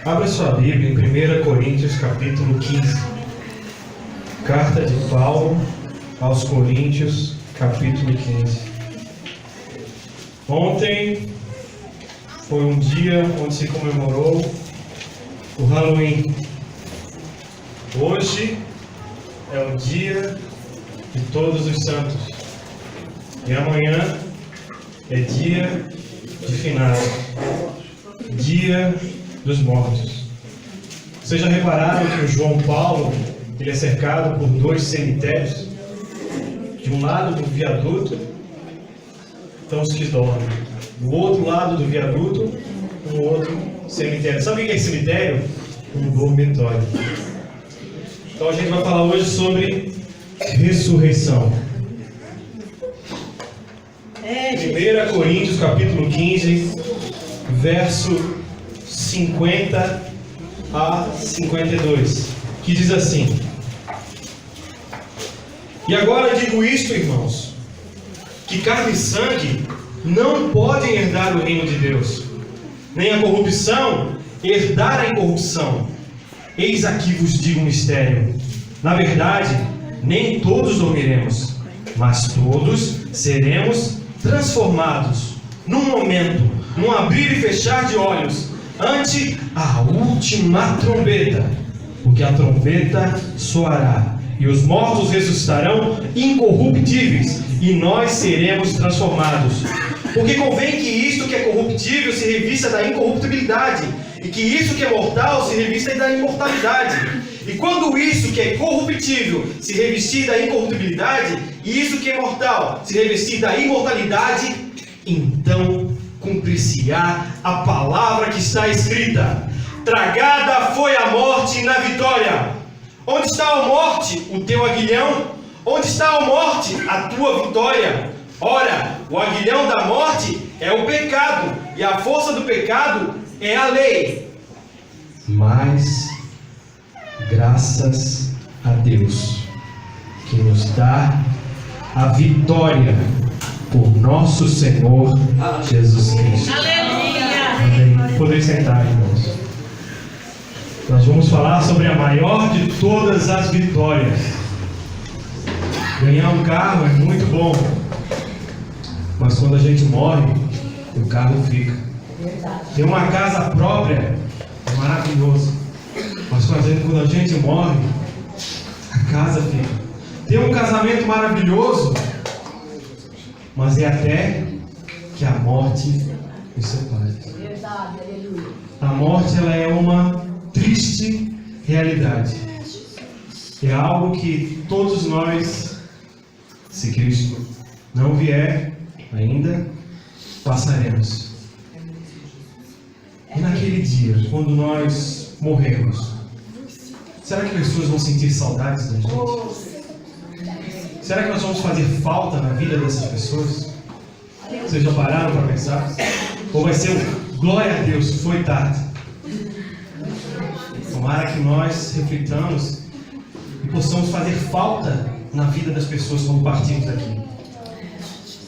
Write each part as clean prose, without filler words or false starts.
Abra sua Bíblia em 1 Coríntios capítulo 15. Carta de Paulo aos Coríntios capítulo 15. Ontem foi um dia onde se comemorou o Halloween. Hoje é o dia de Todos os Santos. E amanhã é dia de finados, dia dos mortos. Vocês já repararam que o João Paulo ele é cercado por dois cemitérios? De um lado do viaduto estão os que dormem, do outro lado do viaduto um outro cemitério. Sabe o que é cemitério? Um dormitório. Então a gente vai falar hoje sobre ressurreição. 1 Coríntios capítulo 15, verso 50 a 52, que diz assim: E agora digo isto, irmãos, que carne e sangue não podem herdar o reino de Deus, nem a corrupção herdar a incorrupção. Eis aqui vos digo um mistério: na verdade, nem todos dormiremos, mas todos seremos transformados num momento, num abrir e fechar de olhos, ante a última trombeta, porque a trombeta soará, e os mortos ressuscitarão incorruptíveis, e nós seremos transformados. Porque convém que isto que é corruptível se revista da incorruptibilidade, e que isso que é mortal se revista da imortalidade. E quando isso que é corruptível se revestir da incorruptibilidade, e isso que é mortal se revestir da imortalidade, então cumprir-se-á a palavra que está escrita: tragada foi a morte na vitória. Onde está a morte, o teu aguilhão? Onde está a morte, a tua vitória? Ora, o aguilhão da morte é o pecado, e a força do pecado é a lei. Mas graças a Deus que nos dá a vitória por nosso Senhor Jesus Cristo. Aleluia! Podem sentar, irmãos. Nós vamos falar sobre a maior de todas as vitórias. Ganhar um carro é muito bom, mas quando a gente morre, o carro fica. Ter uma casa própria é maravilhoso, mas quando a gente morre, a casa fica. Ter um casamento maravilhoso, mas é até que a morte nos separe. A morte, ela é uma triste realidade. É algo que todos nós, se Cristo não vier ainda, passaremos. E naquele dia, quando nós morrermos, será que pessoas vão sentir saudades da gente? Será que nós vamos fazer falta na vida dessas pessoas? Vocês já pararam para pensar? Ou vai ser um glória a Deus, foi tarde? Tomara que nós reflitamos e possamos fazer falta na vida das pessoas quando partimos daqui.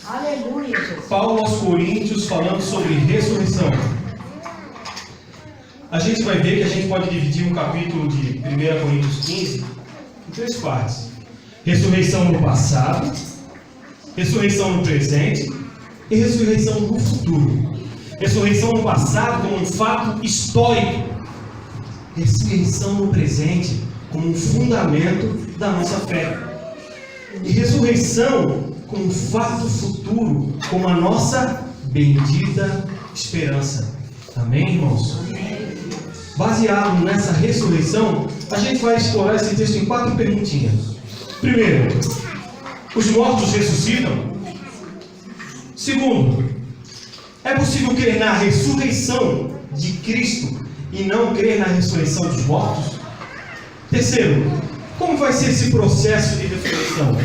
Aleluia. Paulo aos Coríntios falando sobre ressurreição. A gente vai ver que a gente pode dividir um capítulo de 1 Coríntios 15 em três partes: ressurreição no passado, ressurreição no presente e ressurreição no futuro. Ressurreição no passado como um fato histórico, ressurreição no presente como um fundamento da nossa fé, e ressurreição como um fato futuro, como a nossa bendita esperança. Amém, irmãos? Baseado nessa ressurreição, a gente vai explorar esse texto em 4 perguntinhas. Primeiro, os mortos ressuscitam? Segundo, é possível crer na ressurreição de Cristo e não crer na ressurreição dos mortos? Terceiro, como vai ser esse processo de ressurreição?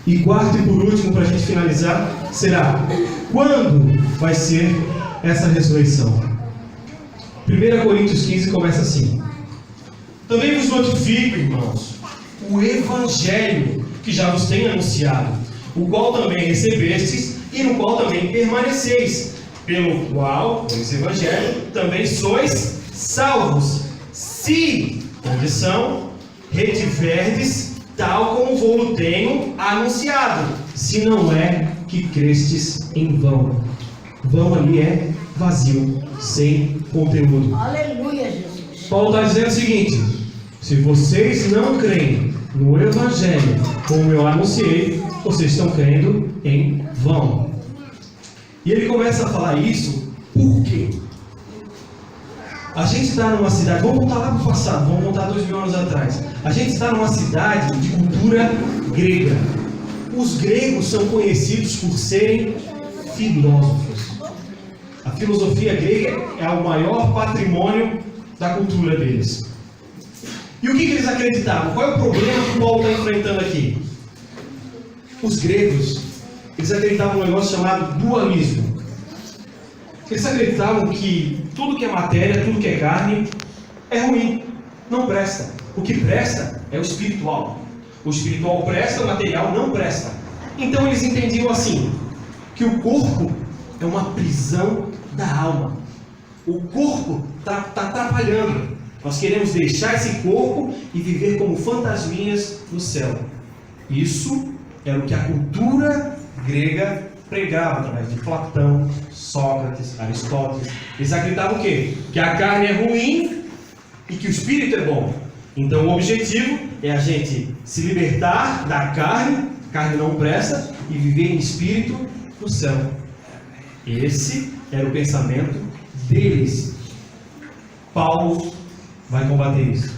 E quarto e por último, para a gente finalizar, será: quando vai ser essa ressurreição? 1 Coríntios 15 começa assim: também vos notifico, irmãos, o Evangelho que já vos tenho anunciado, o qual também recebestes e no qual também permaneceis, pelo qual, por esse evangelho, também sois salvos, se, condição, retiverdes, tal como vou tenho anunciado, se não é que crestes em vão. Vão ali é vazio, sem conteúdo. Aleluia, Jesus. Paulo está dizendo o seguinte: se vocês não creem no evangelho como eu anunciei, vocês estão crendo em vão. E ele começa a falar isso por quê? A gente está numa cidade, vamos voltar lá para o passado, vamos voltar 2000 anos atrás. A gente está numa cidade de cultura grega. Os gregos são conhecidos por serem filósofos. A filosofia grega é o maior patrimônio da cultura deles. E o que eles acreditavam? Qual é o problema que o Paulo está enfrentando aqui? Os gregos, eles acreditavam num negócio chamado dualismo. Eles acreditavam que tudo que é matéria, tudo que é carne, é ruim, não presta. O que presta é o espiritual. O espiritual presta, o material não presta. Então eles entendiam assim, que o corpo é uma prisão da alma. O corpo está atrapalhando. Nós queremos deixar esse corpo e viver como fantasminhas no céu. Isso era o que a cultura grega pregava através de Platão, Sócrates, Aristóteles. Eles acreditavam o quê? Que a carne é ruim e que o espírito é bom. Então o objetivo é a gente se libertar da carne, carne não presta, e viver em espírito no céu. Esse era o pensamento deles. Paulo vai combater isso.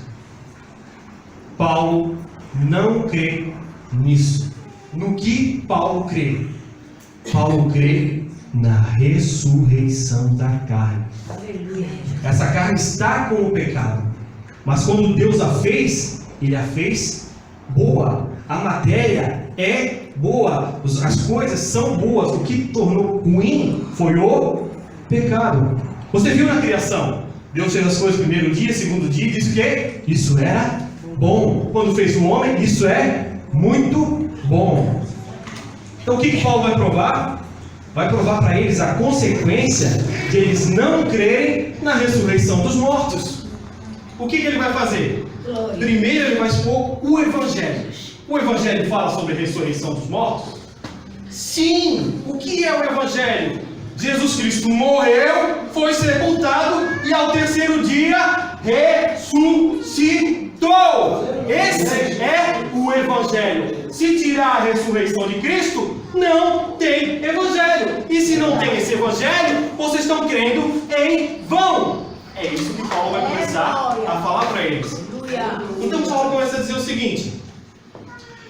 Paulo não crê nisso. No que Paulo crê? Paulo crê na ressurreição da carne. Essa carne está com o pecado, mas quando Deus a fez, Ele a fez boa. A matéria é boa, as coisas são boas. O que tornou ruim foi o pecado. Você viu na criação? Deus fez as coisas primeiro dia, segundo dia, e disse que isso era bom. Quando fez o homem, isso é muito bom. Então o que Paulo vai provar? Vai provar para eles a consequência de eles não crerem na ressurreição dos mortos. O que ele vai fazer? Primeiro ele vai expor o Evangelho. O Evangelho fala sobre a ressurreição dos mortos? Sim! O que é o Evangelho? Jesus Cristo morreu, foi sepultado e ao terceiro dia ressuscitou. Esse é o Evangelho. Se tirar a ressurreição de Cristo, não tem Evangelho. E se não tem esse Evangelho, vocês estão crendo em vão. É isso que Paulo vai começar a falar para eles. Então Paulo começa a dizer o seguinte: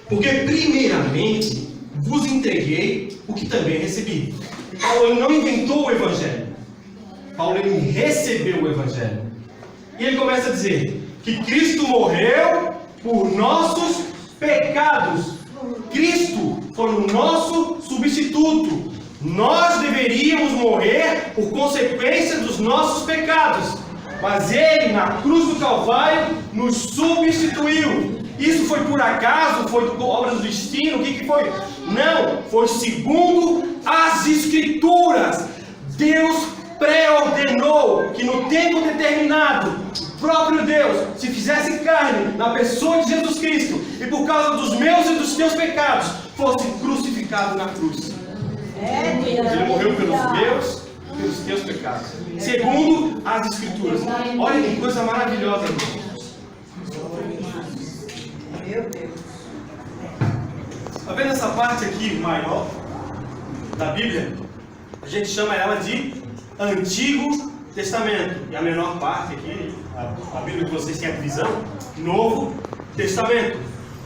porque primeiramente vos entreguei o que também recebi. Paulo ele não inventou o Evangelho. Paulo ele recebeu o Evangelho. E ele começa a dizer que Cristo morreu por nossos pecados. Cristo foi o nosso substituto. Nós deveríamos morrer por consequência dos nossos pecados. Mas Ele, na cruz do Calvário, nos substituiu. Isso foi por acaso? Foi obra do destino? O que foi? Não, foi segundo as Escrituras. Deus pré-ordenou que no tempo determinado, o próprio Deus se fizesse carne na pessoa de Jesus Cristo e por causa dos meus e dos teus pecados fosse crucificado na cruz. Ele morreu pelos meus e pelos teus pecados, segundo as Escrituras. Olha que coisa maravilhosa, irmão. Meu Deus. Está vendo essa parte aqui maior da Bíblia? A gente chama ela de Antigo Testamento. E a menor parte aqui, a Bíblia que vocês têm a visão, Novo Testamento.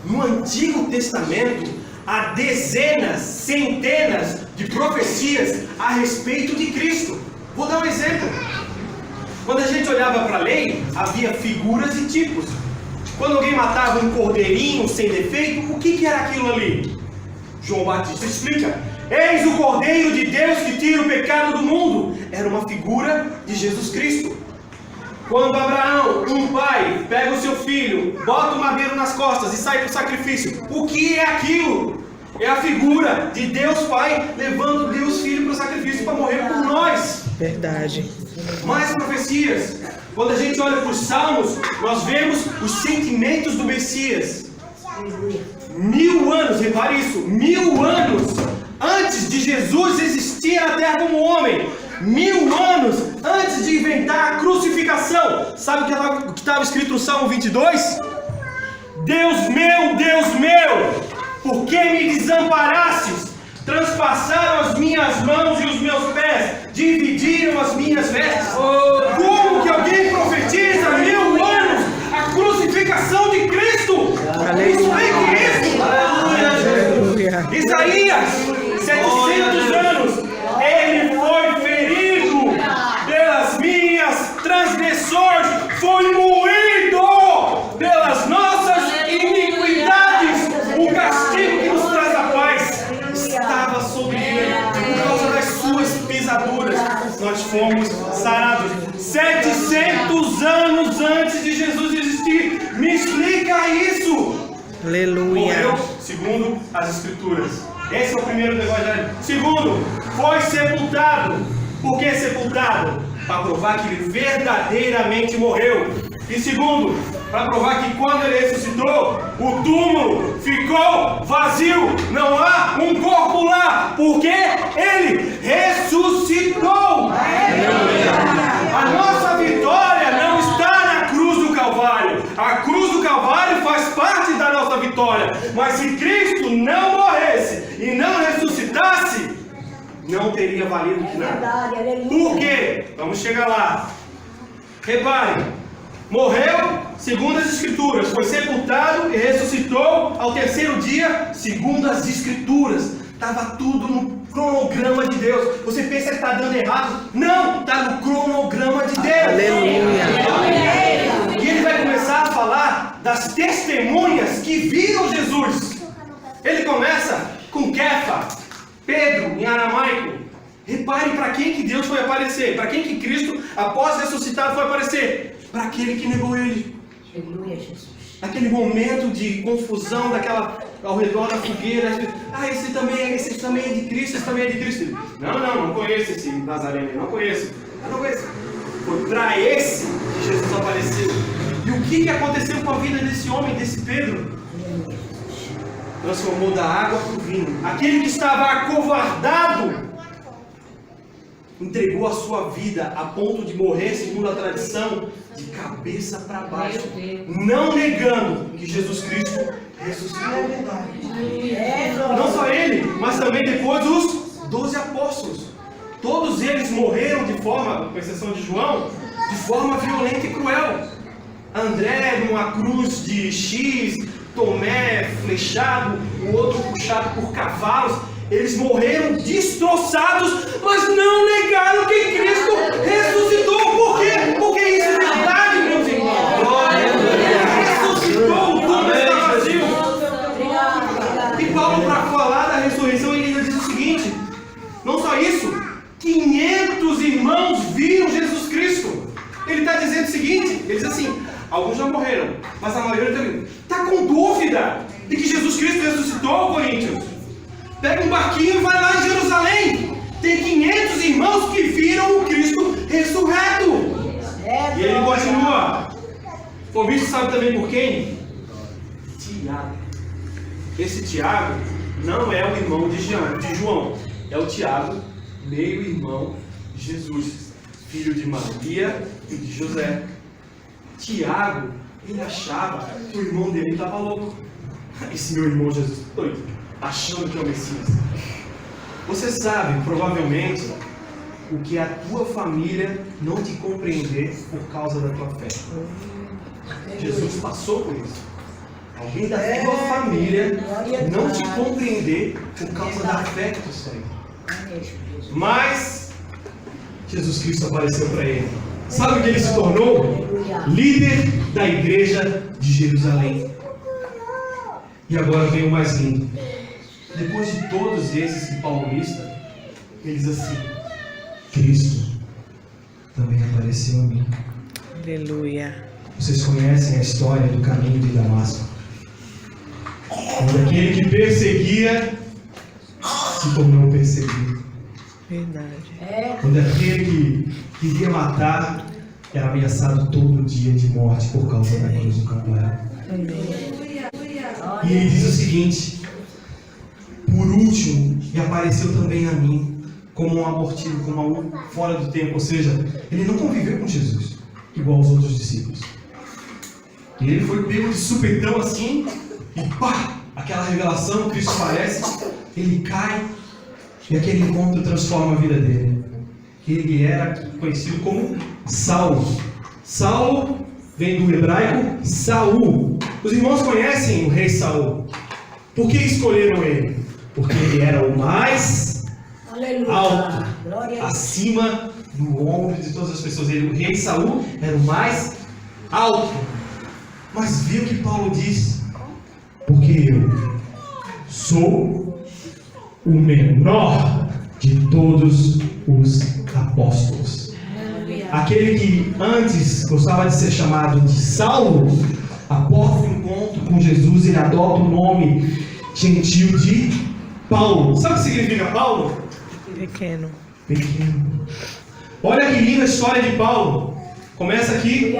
No Antigo Testamento, há dezenas, centenas de profecias a respeito de Cristo. Vou dar um exemplo. Quando a gente olhava para a lei, havia figuras e tipos. Quando alguém matava um cordeirinho sem defeito, o que era aquilo ali? João Batista explica: eis o Cordeiro de Deus que tira o pecado do mundo. Era uma figura de Jesus Cristo. Quando Abraão, um pai, pega o seu filho, bota o madeiro nas costas e sai para o sacrifício, o que é aquilo? É a figura de Deus Pai levando Deus Filho para o sacrifício para morrer por nós. Verdade. Mais profecias. Quando a gente olha para os Salmos, nós vemos os sentimentos do Messias. 1000 anos, repare isso, 1000 anos antes de Jesus existir na terra como homem. 1000 anos antes de inventar a crucificação. Sabe o que estava escrito no Salmo 22? Deus meu, por que me desamparastes? Transpassaram as minhas mãos e os meus pés, dividiram as minhas vestes. Como que alguém profetiza 1000 anos a crucificação de Cristo? Explique isso. Aleluia. Isaías, 700 anos, ele foi ferido pelas minhas transgressões, foi moído pelas nossas iniquidades. O castigo que nos traz a paz estava sobre ele. Por causa das suas pisaduras, nós fomos sarados. 700 anos antes de Jesus existir. Me explica isso. Aleluia. Morreu segundo as Escrituras. Esse é o primeiro do Evangelho. Segundo, foi sepultado. Por que sepultado? Para provar que ele verdadeiramente morreu. E segundo, para provar que quando ele ressuscitou, o túmulo ficou vazio. Não há um corpo lá, porque ele ressuscitou. A nossa vitória não está na cruz do Calvário. A cruz do Calvário faz parte da nossa vitória. Mas se Cristo não morresse e não ressuscitasse, não teria valido de nada. Por quê? Vamos chegar lá. Repare, morreu segundo as Escrituras, foi sepultado e ressuscitou ao terceiro dia, segundo as Escrituras. Estava tudo no cronograma de Deus. Você pensa que está dando errado? Não, está no cronograma de Deus. Aleluia. E ele vai começar a falar das testemunhas que viram Jesus. Ele começa com Kefa, Pedro em aramaico. Repare para quem que Deus foi aparecer, para quem que Cristo, após ressuscitado, foi aparecer. Para aquele que negou ele. Aleluia, Jesus. Aquele momento de confusão, ao redor da fogueira. Esse também é de Cristo, esse também é de Cristo. Não conheço esse Nazareno, não conheço. Eu não conheço. Foi para esse que Jesus apareceu. E o que aconteceu com a vida desse homem, desse Pedro? Transformou da água para o vinho. Aquele que estava acovardado entregou a sua vida a ponto de morrer, segundo a tradição, de cabeça para baixo, não negando que Jesus Cristo ressuscitou. Não só ele, mas também depois os 12 apóstolos. Todos eles morreram de forma, com exceção de João, de forma violenta e cruel. André numa cruz de X, Tomé flechado, o outro puxado por cavalos. Eles morreram destroçados, mas não negaram que Cristo ressuscitou. Por quê? Porque isso é verdade, meus irmãos. Ressuscitou, o túmulo está vazio. E Paulo, para falar da ressurreição, ele ainda diz o seguinte: não só isso, 500 irmãos viram Jesus Cristo. Ele está dizendo o seguinte, ele diz assim: alguns já morreram, mas a maioria também está com dúvida de que Jesus Cristo ressuscitou, Coríntios. Pega um barquinho e vai lá em Jerusalém. Tem 500 irmãos que viram o Cristo ressurreto. E ele continua. Foi visto, sabe também por quem? Tiago. Esse Tiago não é o irmão de João. É o Tiago, meio-irmão de Jesus, filho de Maria e de José. Tiago, ele achava que o irmão dele estava louco. Esse meu irmão Jesus, doido, achando que é o Messias. Você sabe, provavelmente, o que a tua família não te compreender por causa da tua fé. Jesus passou por isso. Alguém da tua família não te compreender por causa da fé que tu tem. Mas Jesus Cristo apareceu para ele. Sabe o que ele se tornou? Líder da igreja de Jerusalém. E agora vem o mais lindo. Depois de todos esses que Paulo lista, ele diz assim: Cristo também apareceu a mim. Aleluia. Vocês conhecem a história do caminho de Damasco. Quando aquele que perseguia se tornou perseguido. Verdade. Quando aquele que queria matar era ameaçado todo dia de morte por causa da cruz do Calvário. E ele diz o seguinte: por último, e apareceu também a mim como um abortivo, como um fora do tempo. Ou seja, ele não conviveu com Jesus igual aos outros discípulos. E ele foi pego de supetão assim, e pá, aquela revelação, Cristo aparece, ele cai, e aquele encontro transforma a vida dele. Ele era conhecido como Saulo. Saulo vem do hebraico Saul. Os irmãos conhecem o rei Saul. Por que escolheram ele? Porque ele era o mais alto, acima do ombro de todas as pessoas. O rei Saul era o mais alto. Mas viu o que Paulo diz? Porque eu sou o menor de todos os apóstolos. Aquele que antes gostava de ser chamado de Saulo, após o encontro com Jesus, ele adota o nome gentil de Paulo. Sabe o que significa Paulo? Pequeno. Pequeno. Olha que linda a história de Paulo. Começa aqui.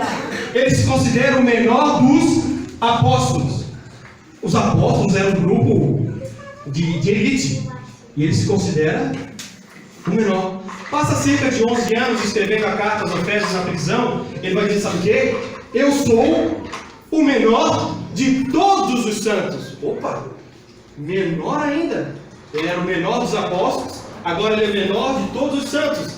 Ele se considera o menor dos apóstolos. Os apóstolos eram um grupo de elite. E ele se considera o menor. Passa cerca de 11 anos escrevendo a carta aos Efésios na prisão. Ele vai dizer, sabe o quê? Eu sou o menor de todos os santos. Opa! Menor ainda. Ele era o menor dos apóstolos. Agora ele é menor de todos os santos.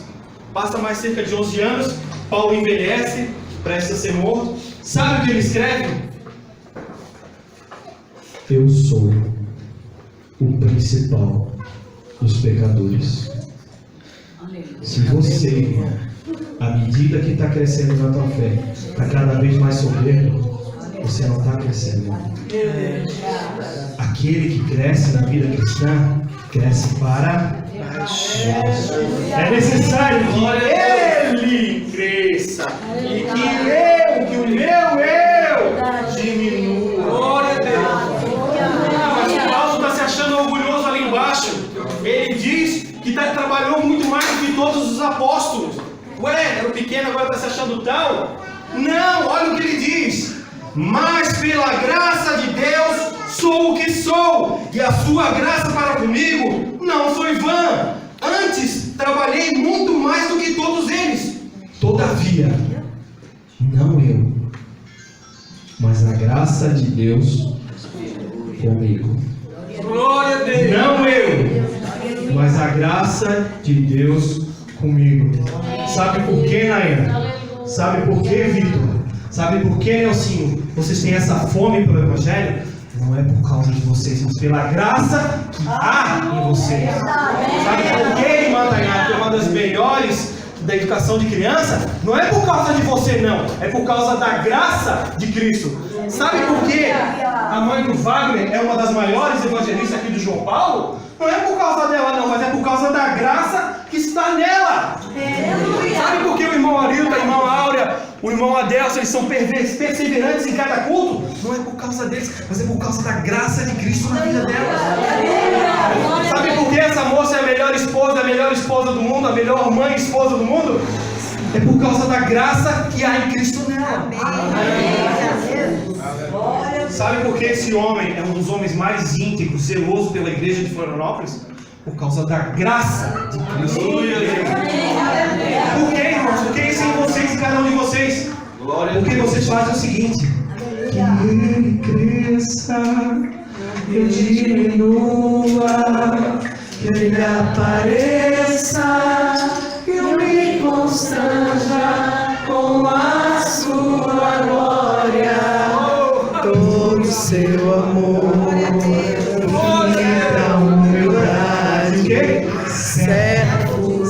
Passa mais cerca de 11 anos. Paulo envelhece, presta a ser morto. Sabe o que ele escreve? Eu sou o principal dos pecadores. Se você, irmão, à medida que está crescendo na tua fé, está cada vez mais soberbo, você não está crescendo. Aquele que cresce na vida cristã, cresce para baixo. É necessário que ele cresça e que o meu eu diminua. Glória a Deus. Mas Paulo está se achando orgulhoso ali embaixo. Ele diz que trabalhou muito mais do que todos os apóstolos. Ué, era o pequeno, agora está se achando tal? Não, olha o que ele diz. Mas pela graça de Deus sou o que sou, e a sua graça para comigo não foi vã. Antes trabalhei muito mais do que todos eles. Todavia, não eu, mas a graça de Deus comigo. Glória a Deus. Não eu, mas a graça de Deus comigo. Sabe por quê, Naina? Sabe por quê, Vitor? Sabe por quê, Nelsinho? Vocês têm essa fome pelo Evangelho? Não é por causa de vocês, mas pela graça que há em vocês. Sabe por quê, irmã Tainá? Que é uma das melhores da educação de criança. Não é por causa de você, não. É por causa da graça de Cristo. Sabe por quê? A mãe do Wagner é uma das maiores evangelistas aqui do João Paulo? Não é por causa dela, não, mas é por causa da graça que está nela. Sabe por que o irmão Arilton, a irmã Áurea, o irmão Adelson, eles são perseverantes em cada culto? Não é por causa deles, mas é por causa da graça de Cristo na vida delas. Sabe por que essa moça é a melhor esposa do mundo, a melhor mãe e esposa do mundo? É por causa da graça que há em Cristo nela. Sabe por que esse homem é um dos homens mais íntegros, zeloso pela igreja de Florianópolis? Por causa da graça de Cristo. Por que, irmãos? Por que isso em vocês, em cada um de vocês? Porque vocês fazem o seguinte: que ele cresça, eu diminua, que ele apareça, que eu me constranja com a sua glória. Todo seu amor, da humildade, servo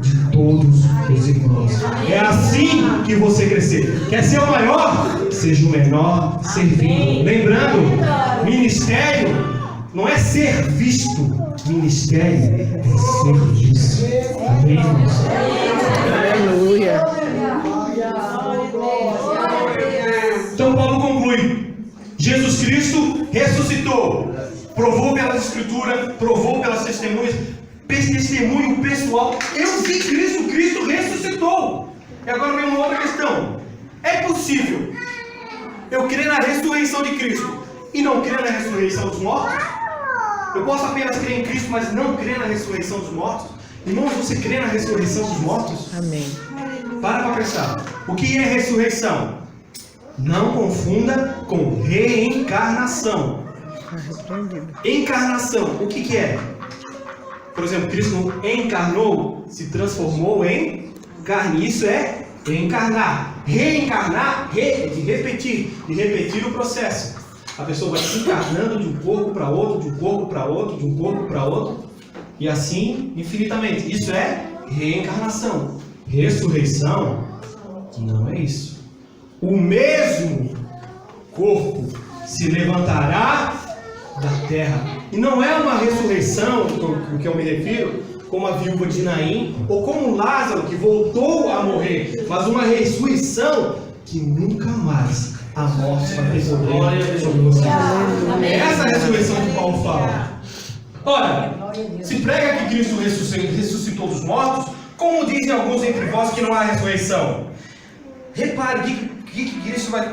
de todos os irmãos. É assim que você crescer. Quer ser o maior? Seja o menor servindo. Lembrando, ministério não é ser visto, ministério é serviço. Amém, irmãos? Aleluia. Então Paulo conclui: Jesus Cristo ressuscitou, provou pelas pelas escrituras, provou pelas testemunhas, testemunho pessoal. Eu vi Cristo, Cristo ressuscitou. E agora vem uma outra questão. É possível eu crer na ressurreição de Cristo e não crer na ressurreição dos mortos? Eu posso apenas crer em Cristo, mas não crer na ressurreição dos mortos? Irmãos, você crê na ressurreição dos mortos? Amém. Para pensar. O que é ressurreição? Não confunda com reencarnação. Está repreendido. Encarnação, o que é? Por exemplo, Cristo encarnou, se transformou em carne. Isso é reencarnar. Reencarnar, de repetir o processo. A pessoa vai se encarnando de um corpo para outro, de um corpo para outro, de um corpo para outro, e assim infinitamente. Isso é reencarnação. Ressurreição não é isso. O mesmo corpo se levantará da terra. E não é uma ressurreição, o que eu me refiro, como a viúva de Naim, ou como Lázaro, que voltou a morrer, mas uma ressurreição que nunca mais a morte vai ter poder sobre você. É essa a ressurreição que Paulo fala. Ora, se prega que Cristo ressuscitou dos mortos, como dizem alguns entre vós que não há ressurreição. Repare o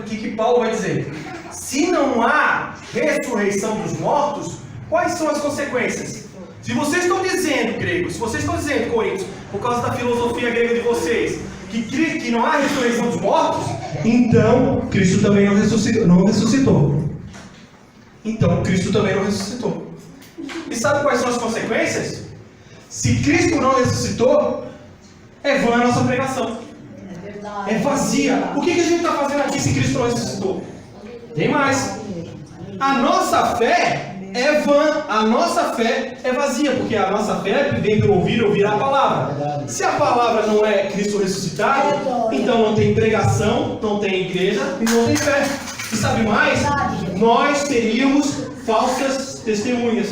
que Paulo vai dizer. Se não há ressurreição dos mortos, quais são as consequências? Se vocês estão dizendo, gregos, se vocês estão dizendo, coríntios, por causa da filosofia grega de vocês, que não há ressurreição dos mortos, então Cristo também não ressuscitou. Então Cristo também não ressuscitou. E sabe quais são as consequências? Se Cristo não ressuscitou, é vã a nossa pregação. É vazia. O que a gente está fazendo aqui se Cristo não ressuscitou? Tem mais. A nossa fé é vã, a nossa fé é vazia, porque a nossa fé vem pelo ouvir a palavra. Se a palavra não é Cristo ressuscitado, então não tem pregação, não tem igreja e não tem fé. E sabe mais? Nós teríamos falsas testemunhas.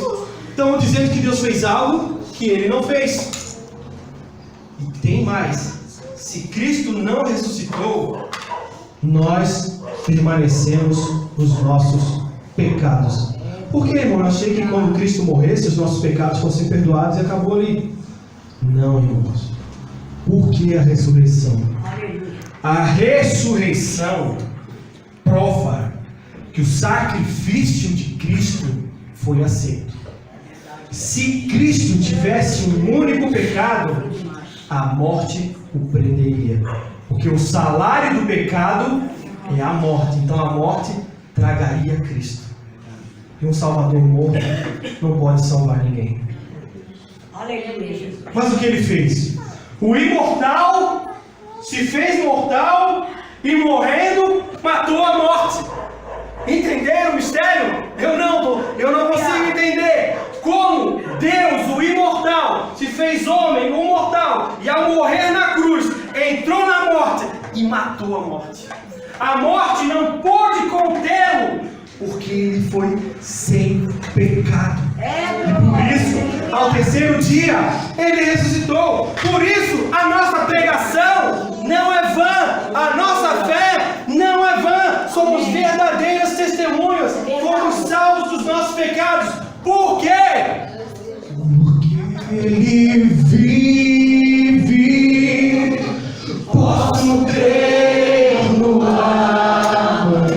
Estão dizendo que Deus fez algo que Ele não fez. E tem mais. Se Cristo não ressuscitou, nós permanecemos nos nossos pecados. Por que, irmão? Eu achei que quando Cristo morresse, os nossos pecados fossem perdoados e acabou ali. Não, irmãos. Por que a ressurreição? A ressurreição prova que o sacrifício de Cristo foi aceito. Se Cristo tivesse um único pecado, a morte o prenderia. Porque o salário do pecado é a morte. Então a morte tragaria Cristo. E um salvador morto não pode salvar ninguém. Mas o que ele fez? O imortal se fez mortal e morrendo matou a morte. Entenderam o mistério? Eu não consigo entender como Deus, o imortal, se fez homem, o mortal, e ao morrer na cruz, entrou na morte e matou a morte. A morte não pôde contê-lo, porque ele foi sem pecado. E por isso, ao terceiro dia, ele ressuscitou. Por isso, a nossa pregação não é vã. A nossa fé não é vã. Somos verdadeiras testemunhas. Fomos salvos dos nossos pecados. Por quê? Porque ele vive. Posso crer no amanhã.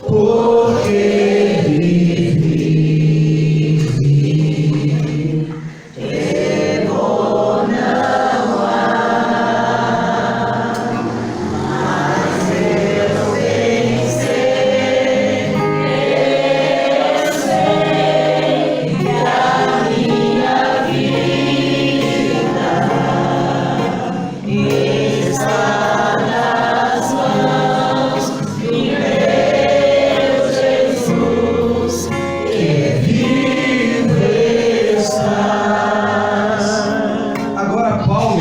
Porque ele vive. Temor não há, mas eu vencer. Eu sei que a minha vida está nas mãos de meu Jesus, que vive está. Agora Paulo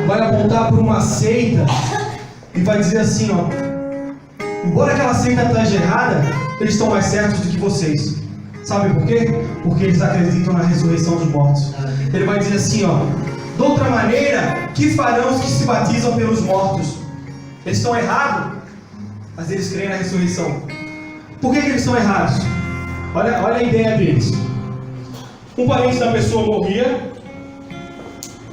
vai apontar para uma seita e vai dizer assim, ó: embora aquela seita esteja errada, eles estão mais certos do que vocês. Sabe por quê? Porque eles acreditam na ressurreição dos mortos. Ele vai dizer assim, ó: de outra maneira, que farão os que se batizam pelos mortos? Eles estão errados, mas eles creem na ressurreição. Por que eles estão errados? Olha a ideia deles. Um parente da pessoa morria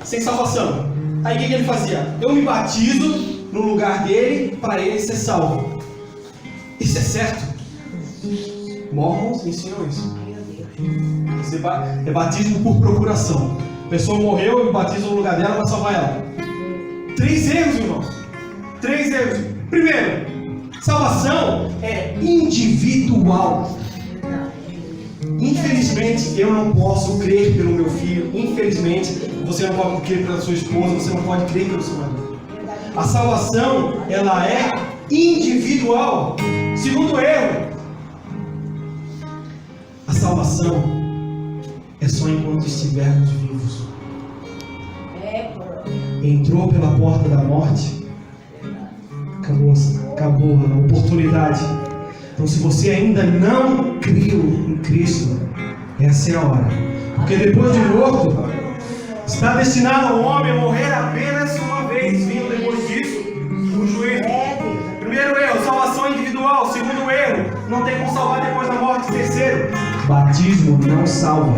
sem salvação. Aí o que ele fazia? Eu me batizo no lugar dele para ele ser salvo. Isso é certo? Mormons ensinam isso. É batismo por procuração. A pessoa morreu, eu me batizo no lugar dela para salvar ela. 3 erros, irmãos. 3 erros. Primeiro, salvação é individual. Infelizmente, eu não posso crer pelo meu filho. Infelizmente, você não pode crer pela sua esposa. Você não pode crer pelo seu marido. A salvação, ela é individual. Segundo erro, a salvação é só enquanto estivermos vivos. Entrou pela porta da morte, acabou a oportunidade. Então, se você ainda não criou em Cristo, essa é a hora. Porque depois de morto, está destinado ao homem a morrer apenas uma vez. Vindo depois disso, o juízo. Primeiro erro, salvação individual. Segundo erro, não tem como salvar depois da morte. Terceiro, batismo não salva.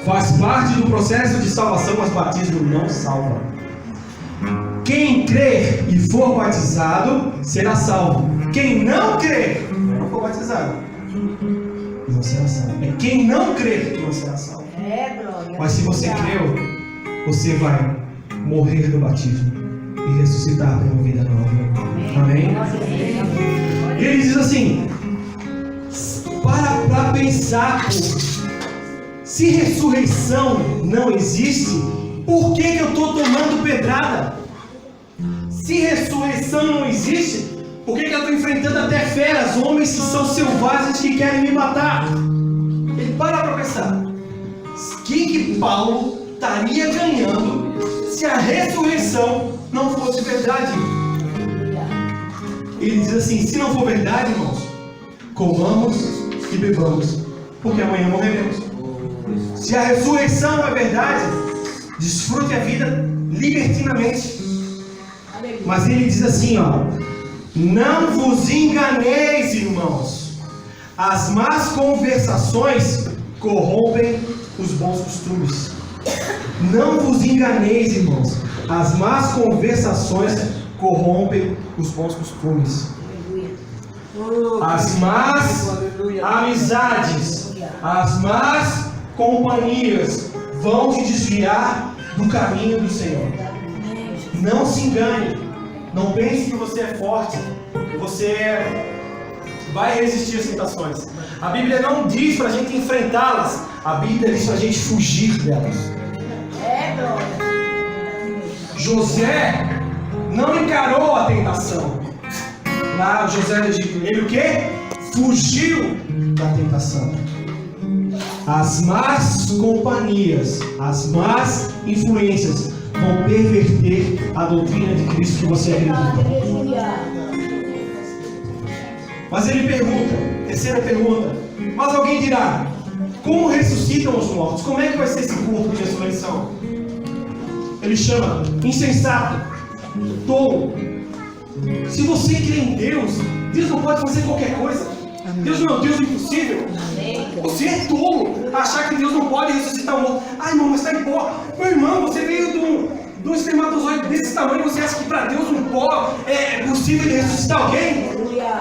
Faz parte do processo de salvação, mas batismo não salva. Quem crer e for batizado será salvo. Quem não crer e não for batizado não será salvo. É quem não crer que não será salvo. Mas se você creu, você vai morrer do batismo e ressuscitar para uma vida nova. Amém? E ele diz assim: para pensar, se ressurreição não existe, por que eu estou tomando pedrada? Se ressurreição não existe, por que eu estou enfrentando até feras, homens que são selvagens que querem me matar? Ele para pensar. O que Paulo estaria ganhando se a ressurreição não fosse verdade? Ele diz assim: se não for verdade, irmãos, comamos e bebamos, porque amanhã morreremos. Se a ressurreição não é verdade, desfrute a vida libertinamente. Mas ele diz assim, ó: não vos enganeis, irmãos, as más conversações corrompem os bons costumes. Não vos enganeis, irmãos, as más conversações corrompem os bons costumes. As más amizades, as más companhias vão te desviar do caminho do Senhor. Não se engane. Não pense que você é forte, que você vai resistir às tentações. A Bíblia não diz para a gente enfrentá-las. A Bíblia diz para a gente fugir delas. José não encarou a tentação. Lá, José do Egito, ele o quê? Fugiu da tentação. As más companhias, as más influências vão perverter a doutrina de Cristo que você acredita. Mas ele pergunta, terceira pergunta: mas alguém dirá, como ressuscitam os mortos? Como é que vai ser esse corpo de ressurreição? Ele chama insensato, tolo. Se você crê em Deus, Deus não pode fazer qualquer coisa. Deus não é um Deus impossível. Você é tolo achar que Deus não pode ressuscitar o morto. Ai, irmão, mas está em pó. Meu irmão, você veio de um espermatozoide desse tamanho. Você acha que para Deus um pó é possível de ressuscitar alguém?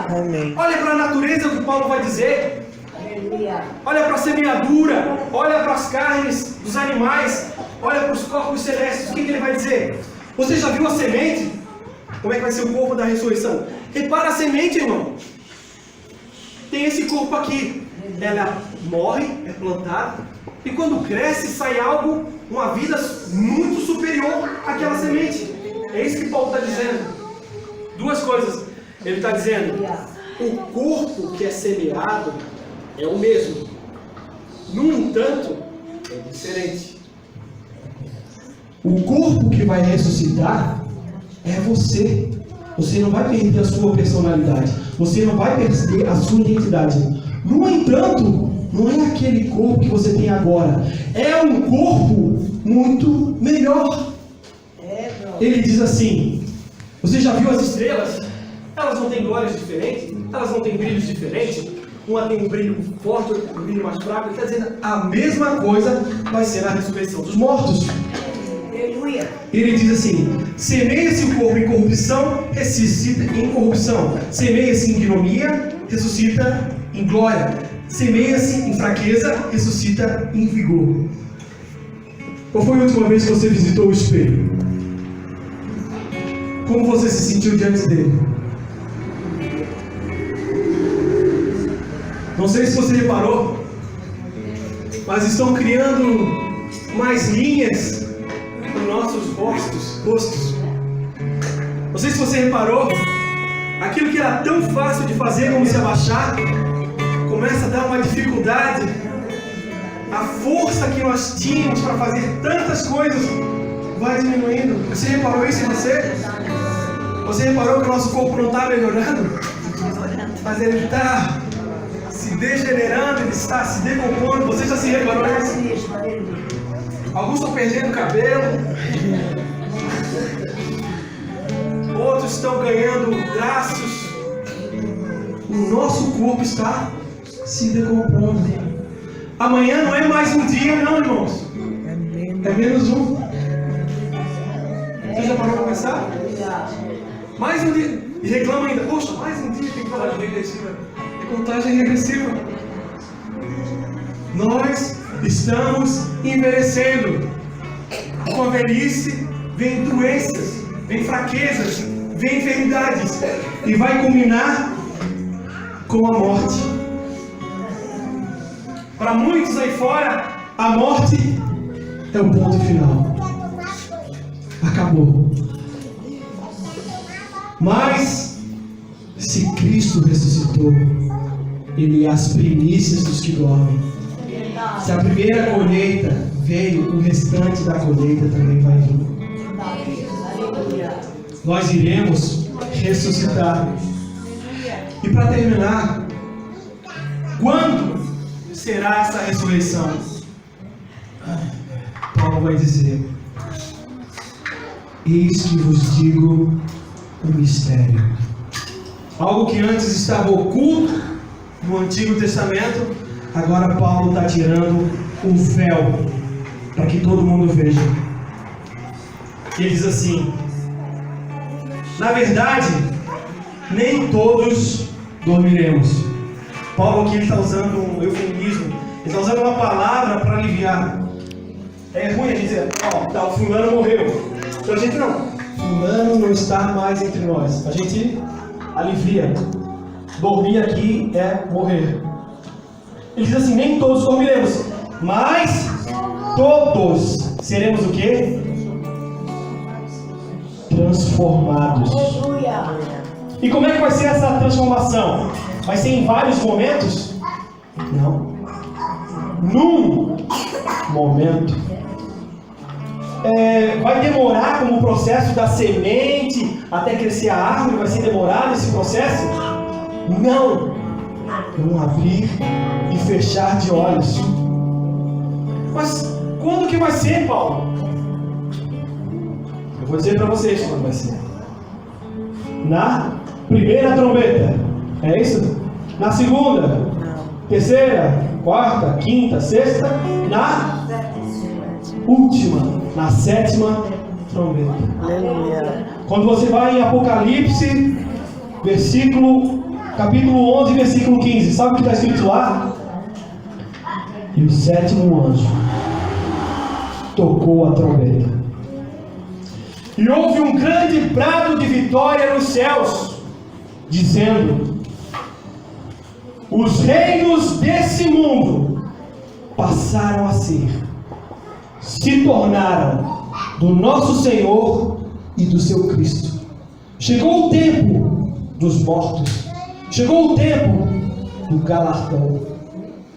Amém. Olha para a natureza, o que Paulo vai dizer. Olha para a semeadura. Olha para as carnes dos animais. Olha para os corpos celestes. O que ele vai dizer? Você já viu a semente? Como é que vai ser o corpo da ressurreição? Repara a semente, irmão. Tem esse corpo aqui. Ela morre, é plantada, e quando cresce, sai algo, uma vida muito superior àquela semente. É isso que Paulo está dizendo. Duas coisas. Ele está dizendo: o corpo que é semeado é o mesmo. No entanto, é diferente. O corpo que vai ressuscitar é você. Você não vai perder a sua personalidade. Você não vai perder a sua identidade. No entanto, não é aquele corpo que você tem agora. É um corpo muito melhor. Ele diz assim: você já viu as estrelas? Elas não têm glórias diferentes? Elas não têm brilhos diferentes? uma tem um brilho forte, outra um brilho mais fraco. Ele está dizendo a mesma coisa vai ser a ressurreição dos mortos. Aleluia. Ele diz assim: semeia-se o corpo em corrupção, ressuscita em corrupção. Semeia-se em ignomia, ressuscita em glória. Semeia-se em fraqueza, ressuscita em vigor. Qual foi a última vez que você visitou o espelho? Como você se sentiu diante dele? Não sei se você reparou, mas estão criando mais linhas nos nossos rostos. Não sei se você reparou, aquilo que era tão fácil de fazer como se abaixar, começa a dar uma dificuldade. A força que nós tínhamos para fazer tantas coisas vai diminuindo. Você reparou isso em você? Você reparou que o nosso corpo não está melhorando? Mas ele está se degenerando, ele está se decompondo. Você já se reparou nisso? Alguns estão perdendo cabelo, outros estão ganhando braços. O nosso corpo está se decompondo. Amanhã não é mais um dia, não, irmãos. É menos um. Você já parou para pensar? Mais um dia. E reclama ainda: poxa, mais um dia tem contagem regressiva. É contagem regressiva. Nós estamos envelhecendo. Com a velhice vem doenças, vem fraquezas, vem enfermidades. E vai culminar com a morte. Para muitos aí fora, a morte é o ponto final. Acabou. Mas, se Cristo ressuscitou, Ele é as primícias dos que dormem. Se a primeira colheita veio, o restante da colheita também vai vir. Nós iremos ressuscitar. E para terminar, quando será essa ressurreição? Paulo vai dizer: eis que vos digo um mistério. Algo que antes estava oculto no Antigo Testamento, agora Paulo está tirando um véu para que todo mundo veja. Ele diz assim: na verdade, nem todos dormiremos. Paulo aqui está usando um eufemismo. Ele está usando uma palavra para aliviar. É ruim ele dizer: ó, o fulano morreu. Então a gente não. Fulano não está mais entre nós. A gente alivia. Dormir aqui é morrer. Ele diz assim: nem todos dormiremos, mas todos seremos o quê? Transformados. E como é que vai ser essa transformação? Vai ser em vários momentos? Não. Num momento. Vai demorar como o processo da semente até crescer a árvore? Vai ser demorado esse processo? Não. Um abrir e fechar de olhos. Mas quando que vai ser, Paulo? Eu vou dizer para vocês quando vai ser. Na primeira trombeta. É isso? Na segunda? Terceira? Quarta? Quinta? Sexta? Na última, na sétima trombeta. Aleluia. Quando você vai em Apocalipse, capítulo 11, versículo 15, sabe o que está escrito lá? E o sétimo anjo tocou a trombeta. E houve um grande brado de vitória nos céus, dizendo: os reinos desse mundo passaram a se tornaram do nosso Senhor e do seu Cristo. Chegou o tempo dos mortos, chegou o tempo do galardão,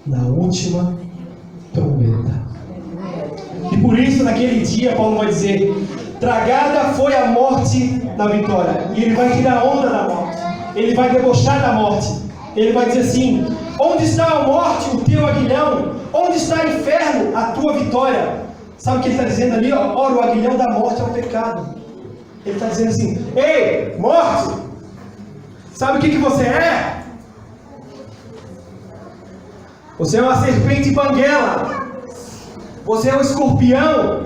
na última trombeta. E por isso, naquele dia, Paulo vai dizer: tragada foi a morte da vitória. E ele vai tirar onda da morte, ele vai debochar da morte. Ele vai dizer assim: onde está a morte, o teu aguilhão? Onde está o inferno, a tua vitória? Sabe o que ele está dizendo ali? Ora, o aguilhão da morte é o pecado. Ele está dizendo assim: ei, morte, sabe o que você é? Você é uma serpente banguela. Você é um escorpião